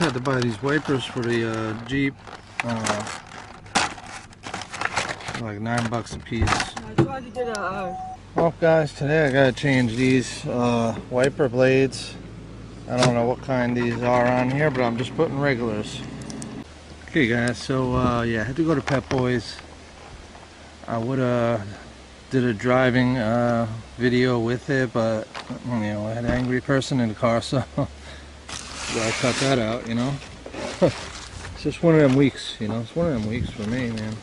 had to buy these wipers for the Jeep. Like $9 a piece. I tried to get a. Well, guys, today I gotta change these wiper blades. I don't know what kind these are on here, but I'm just putting regulars. Okay, guys. So yeah, I had to go to Pep Boys. I would have did a driving video with it, but you know, I had an angry person in the car, so I cut that out. You know, it's just one of them weeks. You know, it's one of them weeks for me, man.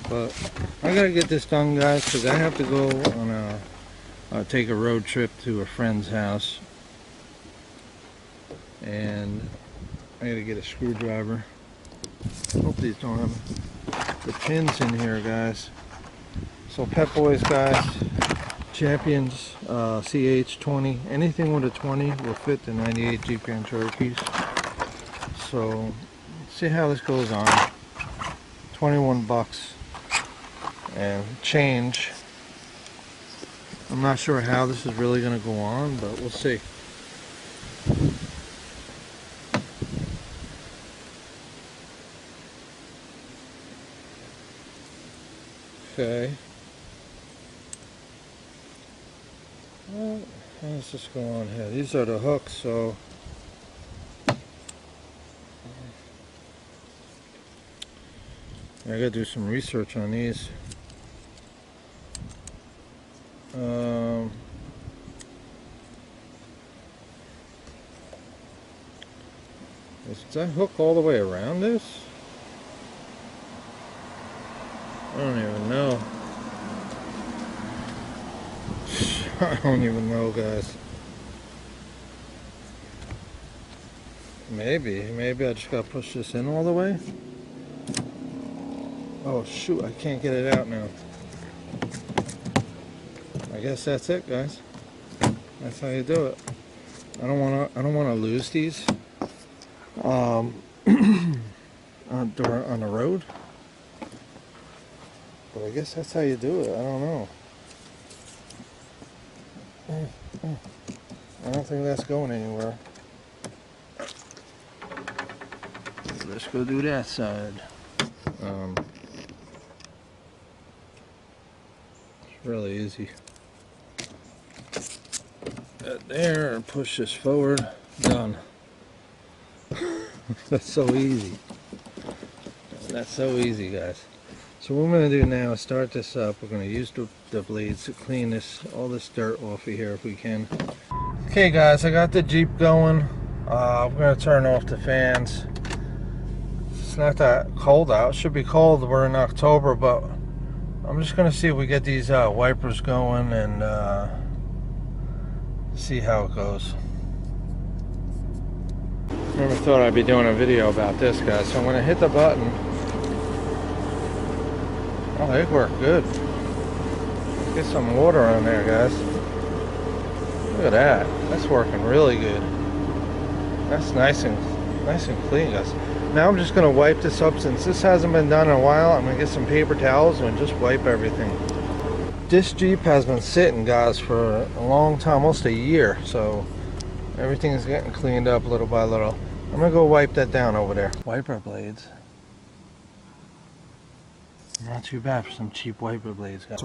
But I gotta get this done, guys, because I have to go on take a road trip to a friend's house, and I gotta get a screwdriver. Hope these don't have the pins in here, guys. So Pep Boys, guys, Champions CH20, anything with a 20 will fit the 98 Jeep Grand Cherokees. So let's see how this goes on. $21 and change. I'm not sure how this is really going to go on, but we'll see. Okay. Well, how does this go on here? These are the hooks, so I gotta do some research on these. Is that hook all the way around this? I don't even know. I don't even know, guys. Maybe I just gotta push this in all the way. Oh shoot, I can't get it out now. I guess that's it, guys. That's how you do it. I don't wanna lose these on the road. But I guess that's how you do it. I don't know. I don't think that's going anywhere. Let's go do that side. It's really easy. There, and push this forward. Done. That's so easy. That's so easy, guys. So what we're going to do now is start this up. We're going to use the blades to clean all this dirt off of here if we can. Okay, guys, I got the Jeep going. I'm going to turn off the fans. It's not that cold out. It should be cold. We're in October, but I'm just going to see if we get these wipers going and see how it goes. Never thought I'd be doing a video about this, guys. So I'm going to hit the button. Oh, they work good. Let's get some water on there, guys. Look at that. That's working really good. That's nice and clean, guys. Now I'm just going to wipe this up. Since this hasn't been done in a while, I'm going to get some paper towels and just wipe everything. This Jeep has been sitting, guys, for a long time, almost a year. So everything is getting cleaned up little by little. I'm going to go wipe that down over there. Wiper blades. Not too bad for some cheap wiper blades, guys.